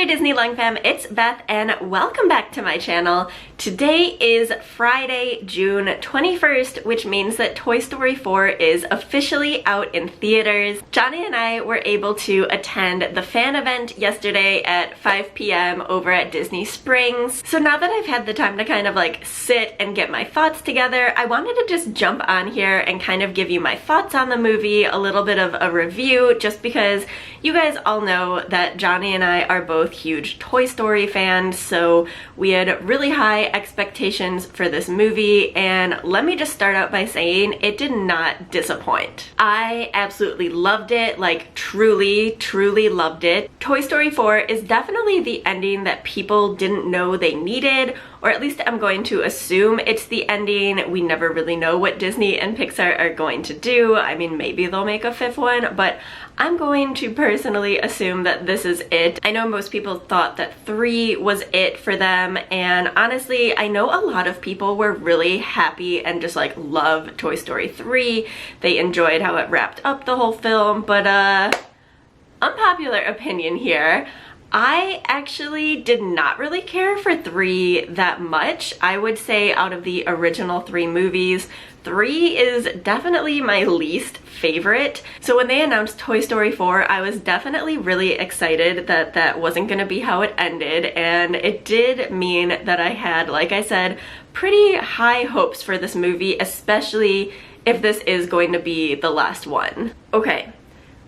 there Disney Leung fam, it's Beth and welcome back to my channel. Today is Friday, June 21st, which means that Toy Story 4 is officially out in theaters. Johnny and I were able to attend the fan event yesterday at 5 p.m. over at Disney Springs. So now that I've had the time to kind of like sit and get my thoughts together, I wanted to just jump on here and kind of give you my thoughts on the movie, a little bit of a review, just because you guys all know that Johnny and I are both huge Toy Story fans, so we had really high expectations for this movie, and let me just start out by saying it did not disappoint. I absolutely loved it, like truly loved it. Toy Story 4 is definitely the ending that people didn't know they needed, or at least I'm going to assume it's the ending. We never really know what Disney and Pixar are going to do. I mean, maybe they'll make a fifth one, but I'm going to personally assume that this is it. I know most people thought that 3 was it for them, and honestly, I know a lot of people were really happy and just like love Toy Story 3. They enjoyed how it wrapped up the whole film, but unpopular opinion here. I actually did not really care for 3 that much. I would say out of the original 3 movies, 3 is definitely my least favorite. So when they announced Toy Story 4, I was definitely really excited that that wasn't gonna be how it ended, and it did mean that I had, like I said, pretty high hopes for this movie, especially if this is going to be the last one. Okay.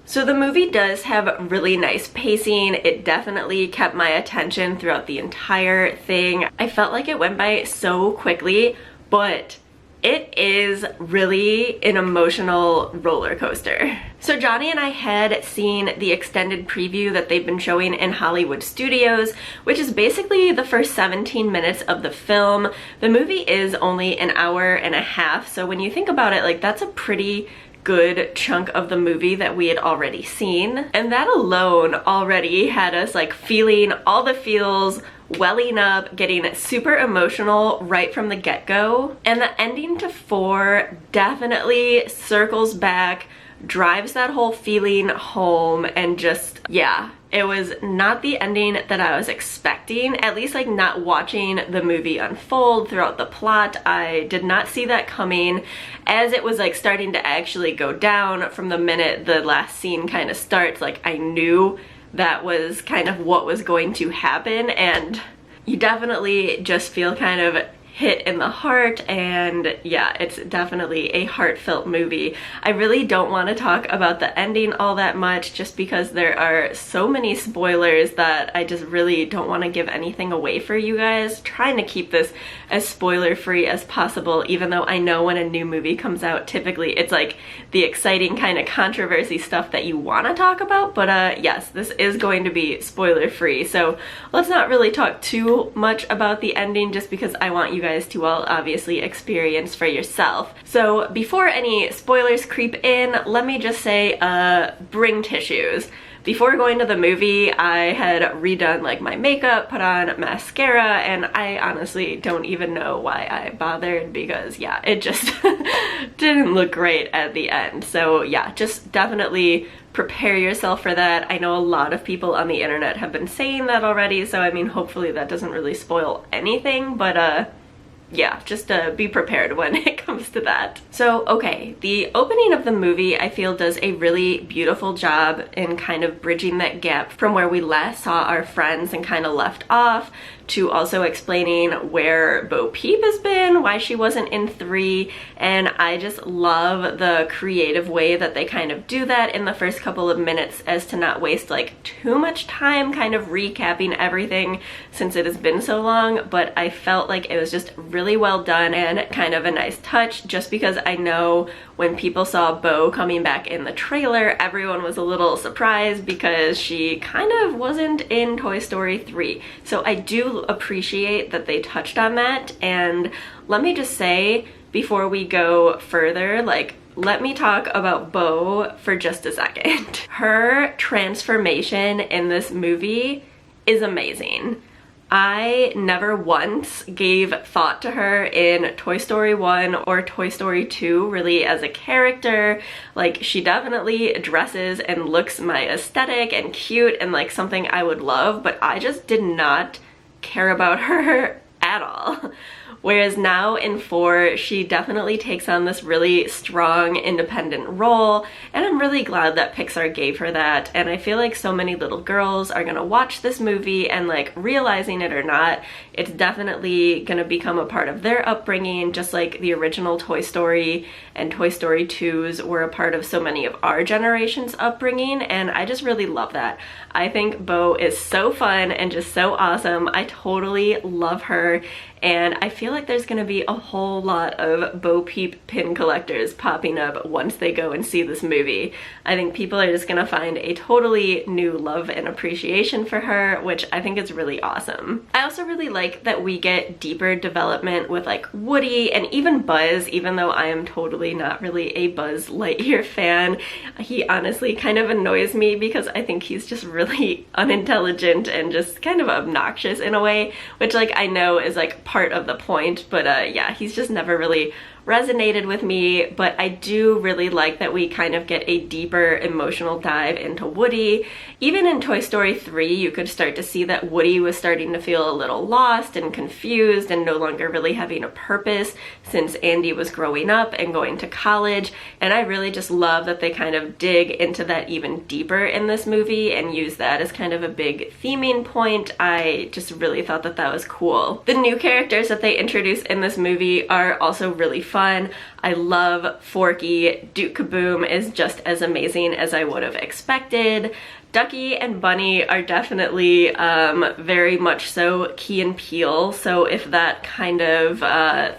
So the movie does have really nice pacing. It definitely kept my attention throughout the entire thing. I felt like it went by so quickly, but it is really an emotional roller coaster. So Johnny and I had seen the extended preview that they've been showing in Hollywood Studios, which is basically the first 17 minutes of the film. The movie is only an hour and a half, so when you think about it, like that's a pretty good chunk of the movie that we had already seen, and that alone already had us like feeling all the feels, welling up, getting super emotional right from the get-go. And the ending to 4 definitely circles back, drives that whole feeling home, and just, yeah, it was not the ending that I was expecting, at least like not watching the movie unfold throughout the plot. I did not see that coming. As it was like starting to actually go down from the minute the last scene kind of starts, like I knew that was kind of what was going to happen, and you definitely just feel kind of hit in the heart, and yeah, it's definitely a heartfelt movie. I really don't want to talk about the ending all that much just because there are so many spoilers that I just really don't want to give anything away for you guys. Trying to keep this as spoiler free as possible, even though I know when a new movie comes out, typically it's like the exciting kind of controversy stuff that you want to talk about, but yes, this is going to be spoiler free, so let's not really talk too much about the ending just because I want you guys to all obviously experience for yourself. So before any spoilers creep in, let me just say, bring tissues. Before going to the movie, I had redone like my makeup, put on mascara, and I honestly don't even know why I bothered because yeah, it just didn't look great at the end. So yeah, just definitely prepare yourself for that. I know a lot of people on the internet have been saying that already, so I mean, hopefully that doesn't really spoil anything, but yeah, just be prepared when it comes to that. So, okay, the opening of the movie I feel does a really beautiful job in kind of bridging that gap from where we last saw our friends and kind of left off to also explaining where Bo Peep has been, why she wasn't in 3, and I just love the creative way that they kind of do that in the first couple of minutes as to not waste like too much time kind of recapping everything since it has been so long, but I felt like it was just really well done and kind of a nice touch just because I know when people saw Bo coming back in the trailer, everyone was a little surprised because she kind of wasn't in Toy Story 3. So I do appreciate that they touched on that, and let me just say before we go further, like let me talk about Bo for just a second. Her transformation in this movie is amazing. I never once gave thought to her in Toy Story 1 or Toy Story 2 really as a character. Like, she definitely dresses and looks my aesthetic and cute and like something I would love, but I just did not care about her at all. Whereas now in 4, she definitely takes on this really strong, independent role, and I'm really glad that Pixar gave her that, and I feel like so many little girls are gonna watch this movie and, like, realizing it or not, it's definitely gonna become a part of their upbringing, just like the original Toy Story and Toy Story 2s were a part of so many of our generation's upbringing, and I just really love that. I think Bo is so fun and just so awesome. I totally love her, and I feel like there's gonna be a whole lot of Bo Peep pin collectors popping up once they go and see this movie. I think people are just gonna find a totally new love and appreciation for her, which I think is really awesome. I also really like that we get deeper development with like Woody and even Buzz, even though I am totally not really a Buzz Lightyear fan. He honestly kind of annoys me because I think he's just really unintelligent and just kind of obnoxious in a way, which like I know is like part of the point, but yeah, he's just never really resonated with me, but I do really like that we kind of get a deeper emotional dive into Woody. Even in Toy Story 3, you could start to see that Woody was starting to feel a little lost and confused and no longer really having a purpose since Andy was growing up and going to college, and I really just love that they kind of dig into that even deeper in this movie and use that as kind of a big theming point. I just really thought that that was cool. The new characters that they introduce in this movie are also really fun. I love Forky. Duke Kaboom is just as amazing as I would have expected. Ducky and Bunny are definitely very much so Key and Peele, so if that kind of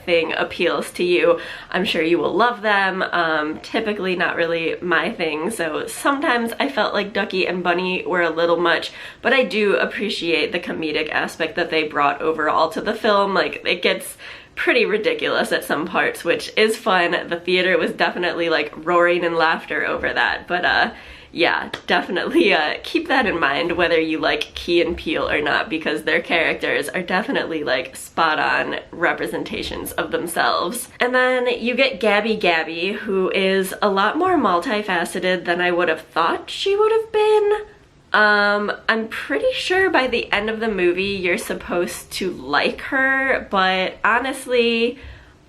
thing appeals to you, I'm sure you will love them. Typically not really my thing, so sometimes I felt like Ducky and Bunny were a little much, but I do appreciate the comedic aspect that they brought overall to the film. Like, it gets pretty ridiculous at some parts, which is fun. The theater was definitely like roaring in laughter over that, but yeah, definitely keep that in mind whether you like Key and Peele or not, because their characters are definitely like spot on representations of themselves. And then you get Gabby Gabby, who is a lot more multifaceted than I would have thought she would have been. I'm pretty sure by the end of the movie you're supposed to like her, but honestly,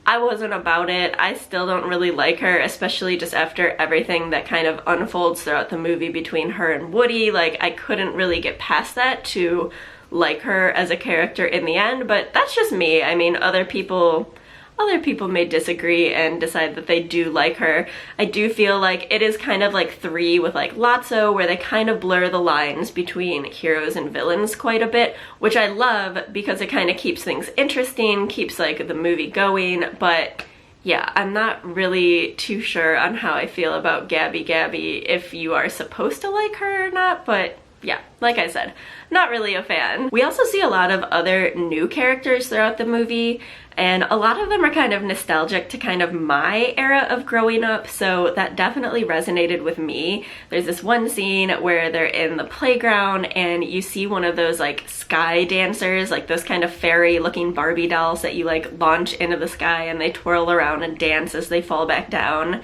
I wasn't about it. I still don't really like her, especially just after everything that kind of unfolds throughout the movie between her and Woody. Like, I couldn't really get past that to like her as a character in the end, but that's just me. I mean, other people may disagree and decide that they do like her. I do feel like it is kind of like 3 with like Lotso, where they kind of blur the lines between heroes and villains quite a bit, which I love because it kind of keeps things interesting, keeps like the movie going, but yeah, I'm not really too sure on how I feel about Gabby Gabby, if you are supposed to like her or not, but yeah, like I said, not really a fan. We also see a lot of other new characters throughout the movie, and a lot of them are kind of nostalgic to kind of my era of growing up, so that definitely resonated with me. There's this one scene where they're in the playground and you see one of those like sky dancers, like those kind of fairy looking Barbie dolls that you like launch into the sky and they twirl around and dance as they fall back down.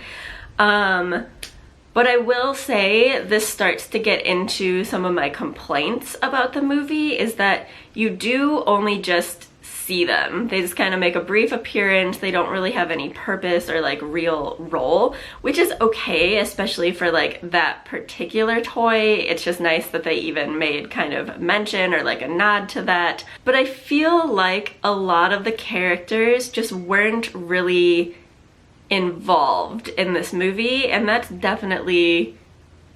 But I will say this starts to get into some of my complaints about the movie, is that you do only just see them. They just kind of make a brief appearance. They don't really have any purpose or like real role, which is okay, especially for like that particular toy. It's just nice that they even made kind of mention or like a nod to that. But I feel like a lot of the characters just weren't really involved in this movie, and that's definitely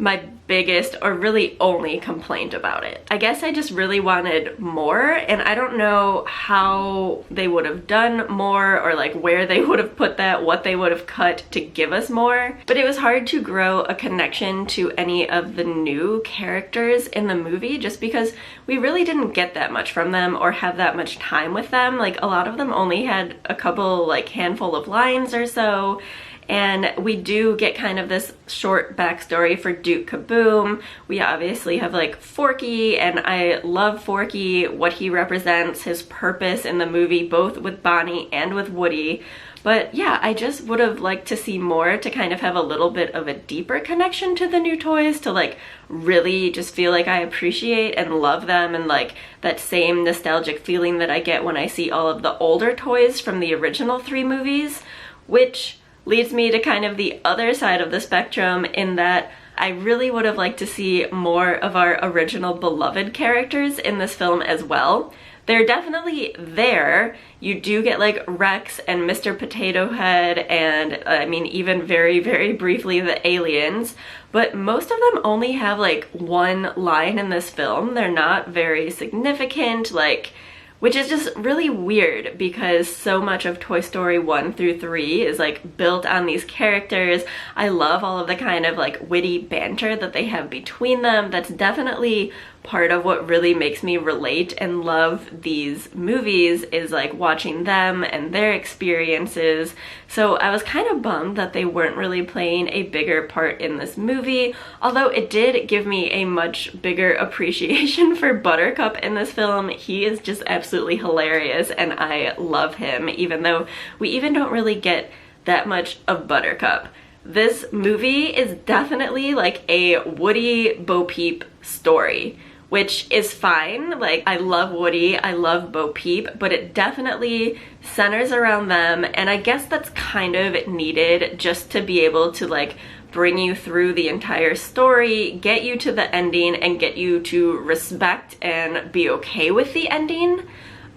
my biggest or really only complaint about it. I guess I just really wanted more, and I don't know how they would have done more or like where they would have put that, what they would have cut to give us more, but it was hard to grow a connection to any of the new characters in the movie just because we really didn't get that much from them or have that much time with them. Like, a lot of them only had a couple like handful of lines or so, And we do get kind of this short backstory for Duke Kaboom. We obviously have like Forky, and I love Forky, what he represents, his purpose in the movie, both with Bonnie and with Woody. But yeah, I just would have liked to see more, to kind of have a little bit of a deeper connection to the new toys, to like really just feel like I appreciate and love them, and like that same nostalgic feeling that I get when I see all of the older toys from the original 3 movies, which leads me to kind of the other side of the spectrum, in that I really would have liked to see more of our original beloved characters in this film as well. They're definitely there. You do get like Rex and Mr. Potato Head, and I mean even very, very briefly the aliens, but most of them only have like one line in this film. They're not very significant, like, which is just really weird, because so much of Toy Story 1 through 3 is like built on these characters. I love all of the kind of like witty banter that they have between them. That's definitely part of what really makes me relate and love these movies, is like watching them and their experiences. So I was kind of bummed that they weren't really playing a bigger part in this movie, although it did give me a much bigger appreciation for Buttercup in this film. He is just absolutely hilarious, and I love him, even though we even don't really get that much of Buttercup. This movie is definitely like a Woody Bo Peep story, which is fine. Like, I love Woody, I love Bo Peep, but it definitely centers around them, and I guess that's kind of needed just to be able to like bring you through the entire story, get you to the ending, and get you to respect and be okay with the ending.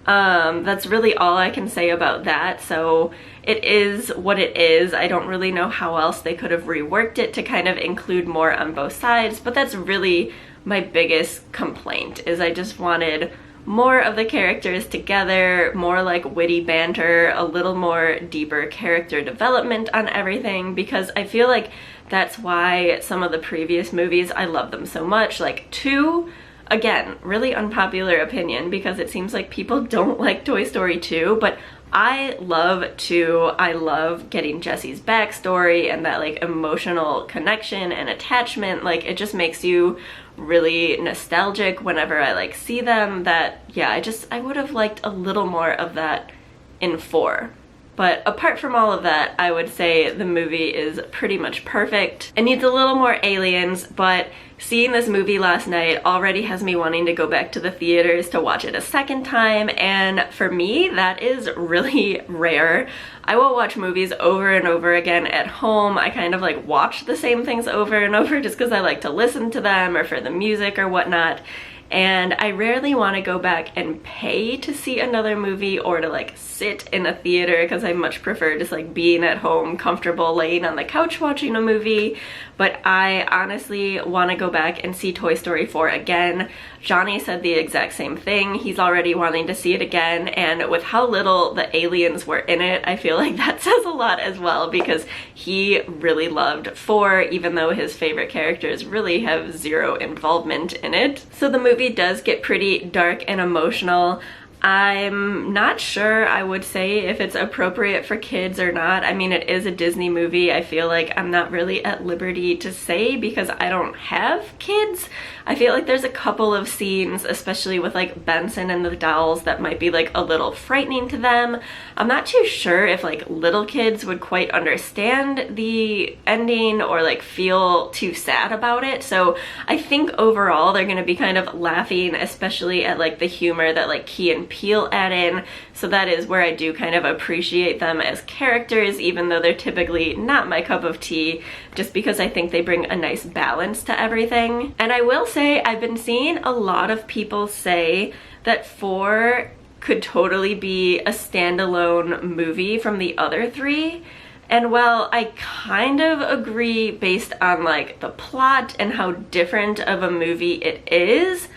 That's really all I can say about that. So it is what it is. I don't really know how else they could have reworked it to kind of include more on both sides, but that's really my biggest complaint, is I just wanted more of the characters together, more like witty banter, a little more deeper character development on everything, because I feel like that's why some of the previous movies, I love them so much. Like 2, again, really unpopular opinion, because it seems like people don't like Toy Story 2, but I love 2. I love getting Jesse's backstory and that like emotional connection and attachment. Like, it just makes you really nostalgic whenever I like see them. That, yeah, I would have liked a little more of that in 4. But apart from all of that, I would say the movie is pretty much perfect. It needs a little more aliens, but seeing this movie last night already has me wanting to go back to the theaters to watch it a second time, and for me, that is really rare. I will watch movies over and over again at home. I kind of like watch the same things over and over just because I like to listen to them, or for the music or whatnot. And I rarely want to go back and pay to see another movie, or to like sit in a theater, because I much prefer just like being at home, comfortable, laying on the couch watching a movie. But I honestly want to go back and see Toy Story 4 again. Johnny said the exact same thing. He's already wanting to see it again, and with how little the aliens were in it, I feel like that says a lot as well, because he really loved 4, even though his favorite characters really have 0 involvement in it. So the movie does get pretty dark and emotional. I'm not sure I would say if it's appropriate for kids or not. I mean, it is a Disney movie. I feel like I'm not really at liberty to say, because I don't have kids. I feel like there's a couple of scenes, especially with like Benson and the dolls, that might be like a little frightening to them. I'm not too sure if like little kids would quite understand the ending, or like feel too sad about it. So I think overall they're gonna be kind of laughing, especially at like the humor that like Key and Peele add in. So that is where I do kind of appreciate them as characters, even though they're typically not my cup of tea, just because I think they bring a nice balance to everything. And I will say, I've been seeing a lot of people say that 4 could totally be a standalone movie from the other 3. And well, I kind of agree based on like the plot and how different of a movie it is,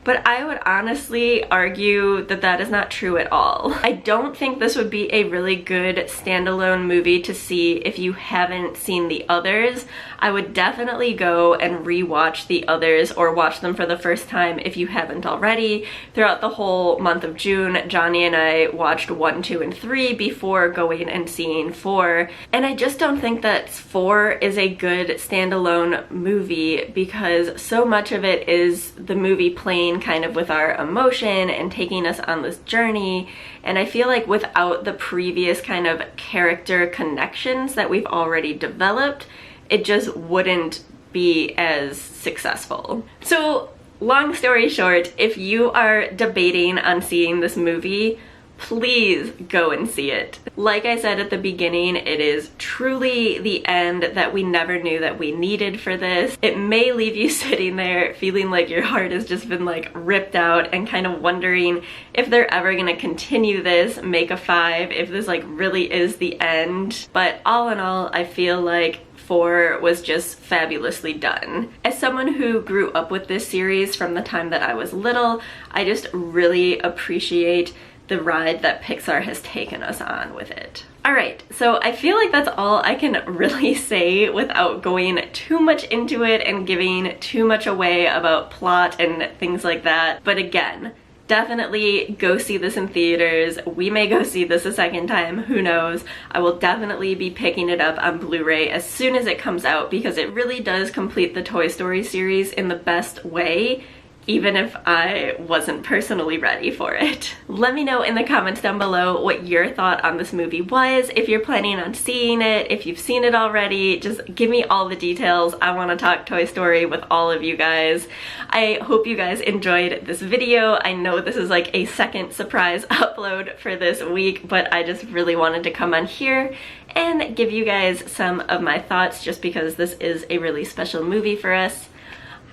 but I would honestly argue that that is not true at all. I don't think this would be a really good standalone movie to see if you haven't seen the others. I would definitely go and rewatch the others or watch them for the first time if you haven't already. Throughout the whole month of June, Johnny and I watched 1, 2, and 3 before going and seeing 4, and I just don't think that 4 is a good standalone movie because so much of it is the movie playing kind of with our emotion and taking us on this journey, and I feel like without the previous kind of character connections that we've already developed, it just wouldn't be as successful. So long story short, if you are debating on seeing this movie, please go and see it. Like I said at the beginning, it is truly the end that we never knew that we needed for this. It may leave you sitting there feeling like your heart has just been like ripped out and kind of wondering if they're ever gonna continue this, make a 5, if this like really is the end. But all in all, I feel like 4 was just fabulously done. As someone who grew up with this series from the time that I was little, I just really appreciate the ride that Pixar has taken us on with it. Alright, so I feel like that's all I can really say without going too much into it and giving too much away about plot and things like that. But again, definitely go see this in theaters. We may go see this a second time, who knows. I will definitely be picking it up on Blu-ray as soon as it comes out because it really does complete the Toy Story series in the best way, even if I wasn't personally ready for it. Let me know in the comments down below what your thought on this movie was, if you're planning on seeing it, if you've seen it already, just give me all the details. I want to talk Toy Story with all of you guys. I hope you guys enjoyed this video. I know this is like a second surprise upload for this week, but I just really wanted to come on here and give you guys some of my thoughts just because this is a really special movie for us.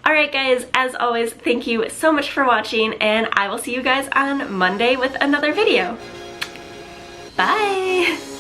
Alright guys, as always, thank you so much for watching, and I will see you guys on Monday with another video. Bye!